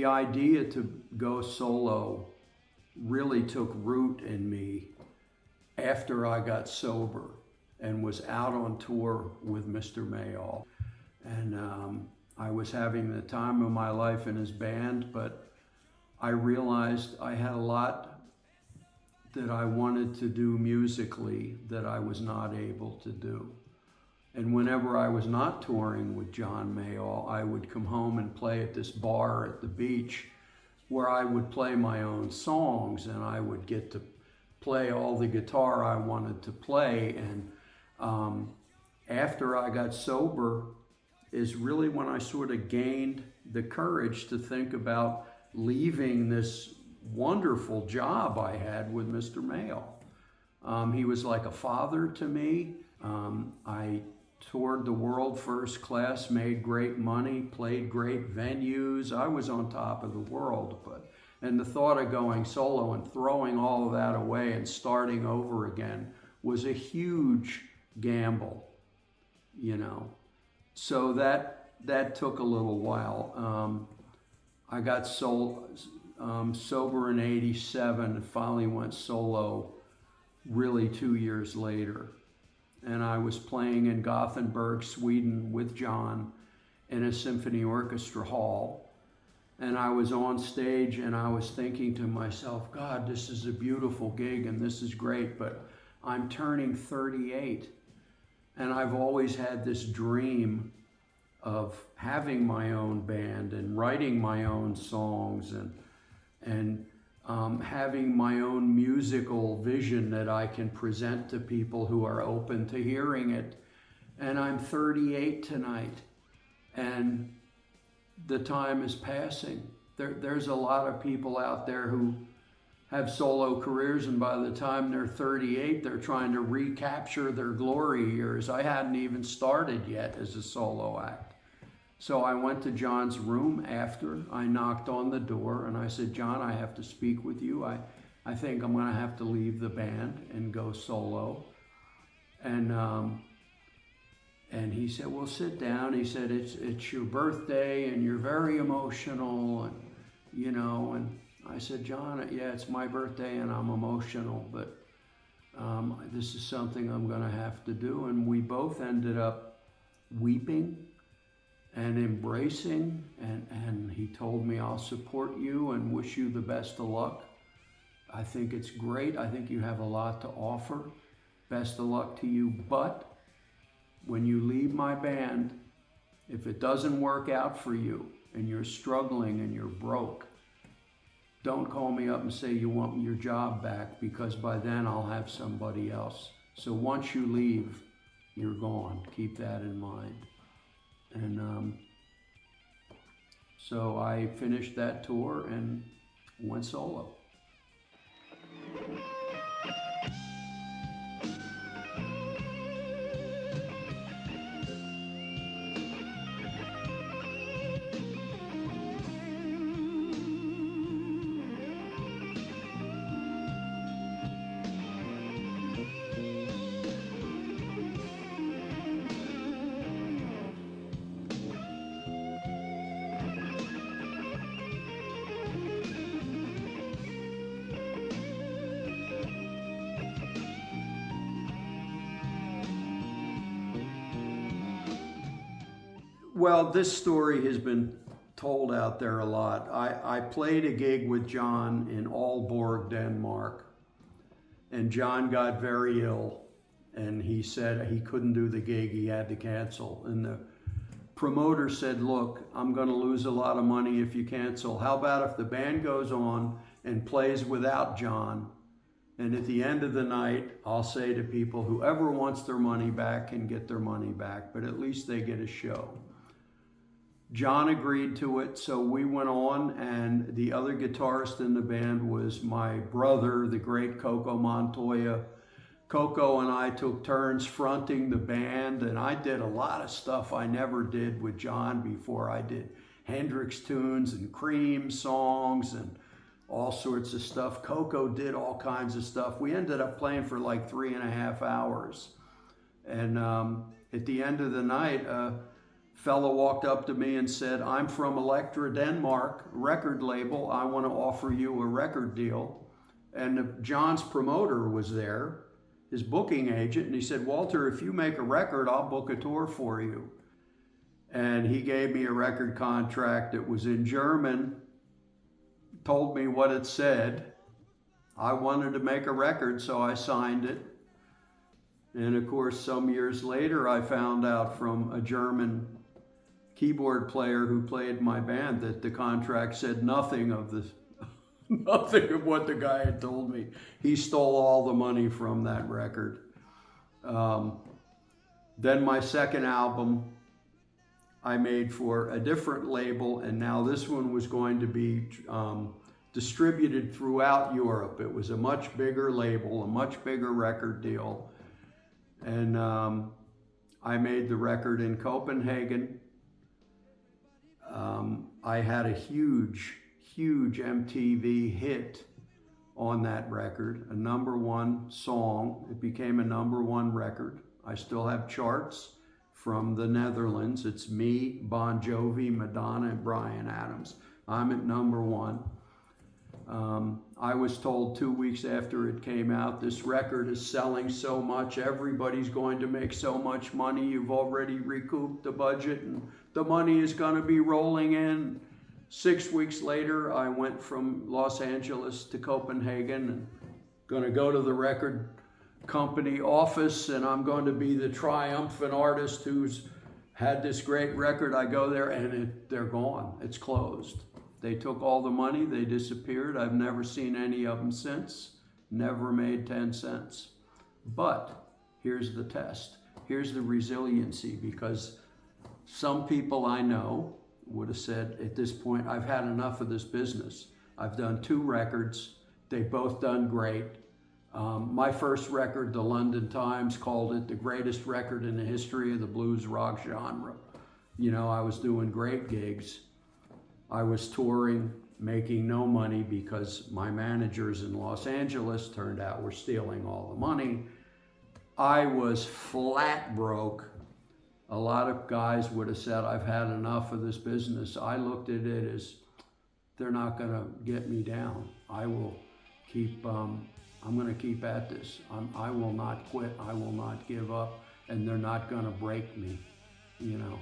the idea to go solo really took root in me after I got sober and was out on tour with Mr. Mayall. And I was having the time of my life in his band, but I realized I had a lot that I wanted to do musically that I was not able to do. And whenever I was not touring with John Mayall, I would come home and play at this bar at the beach where I would play my own songs, and I would get to play all the guitar I wanted to play. And after I got sober is really when I sort of gained the courage to think about leaving this wonderful job I had with Mr. Mayall. He was like a father to me. I toured the world first class, made great money, played great venues. I was on top of the world, and the thought of going solo and throwing all of that away and starting over again was a huge gamble, you know. So that took a little while. I got sober in '87 and finally went solo really 2 years later. And I was playing in Gothenburg, Sweden with John in a symphony orchestra hall. And I was on stage and I was thinking to myself, God, this is a beautiful gig and this is great, but I'm turning 38. And I've always had this dream of having my own band and writing my own songs and having my own musical vision that I can present to people who are open to hearing it. And I'm 38 tonight, and the time is passing. There's a lot of people out there who have solo careers, and by the time they're 38, they're trying to recapture their glory years. I hadn't even started yet as a solo act. So I went to John's room after. I knocked on the door and I said, John, I have to speak with you. I think I'm going to have to leave the band and go solo. And he said, well, sit down. He said, it's your birthday and you're very emotional, and you know. And I said, John, yeah, it's my birthday and I'm emotional, but this is something I'm going to have to do. And we both ended up weeping and embracing, and he told me, I'll support you and wish you the best of luck. I think it's great. I think you have a lot to offer. Best of luck to you. But when you leave my band, if it doesn't work out for you and you're struggling and you're broke, don't call me up and say you want your job back, because by then I'll have somebody else. So once you leave, you're gone. Keep that in mind. And so I finished that tour and went solo. Well, this story has been told out there a lot. I played a gig with John in Aalborg, Denmark, and John got very ill, and he said he couldn't do the gig, he had to cancel. And the promoter said, look, I'm going to lose a lot of money if you cancel. How about if the band goes on and plays without John? And at the end of the night, I'll say to people, whoever wants their money back can get their money back, but at least they get a show. John agreed to it, so we went on, and the other guitarist in the band was my brother, the great Coco Montoya. Coco and I took turns fronting the band, and I did a lot of stuff I never did with John before. I did Hendrix tunes and Cream songs and all sorts of stuff. Coco did all kinds of stuff. We ended up playing for like 3.5 hours. And at the end of the night, Fellow walked up to me and said, "I'm from Electra Denmark record label. I want to offer you a record deal." And John's promoter was there, his booking agent, and he said, "Walter, if you make a record, I'll book a tour for you." And he gave me a record contract that was in German, told me what it said. I wanted to make a record, so I signed it. And of course, some years later, I found out from a German keyboard player who played my band that the contract said nothing of this, nothing of what the guy had told me. He stole all the money from that record. Then my second album I made for a different label, and now this one was going to be distributed throughout Europe. It was a much bigger label, a much bigger record deal. And I made the record in Copenhagen. I had a huge MTV hit on that record, a #1 song. It became a #1 record. I still have charts from the Netherlands. It's me, Bon Jovi, Madonna, and Bryan Adams. I'm at #1. I was told 2 weeks after it came out, this record is selling so much, everybody's going to make so much money, you've already recouped the budget and the money is going to be rolling in. 6 weeks later, I went from Los Angeles to Copenhagen and going to go to the record company office, and I'm going to be the triumphant artist who's had this great record. I go there and they're gone. It's closed. They took all the money, they disappeared. I've never seen any of them since, never made 10 cents. But here's the test. Here's the resiliency, because some people I know would have said at this point, I've had enough of this business. I've done 2 records. They've both done great. My first record, the London Times called it the greatest record in the history of the blues rock genre. You know, I was doing great gigs. I was touring, making no money because my managers in Los Angeles turned out were stealing all the money. I was flat broke. A lot of guys would have said, I've had enough of this business. I looked at it as, they're not gonna get me down. I will keep, I'm gonna keep at this. I will not quit, I will not give up, and they're not gonna break me, you know.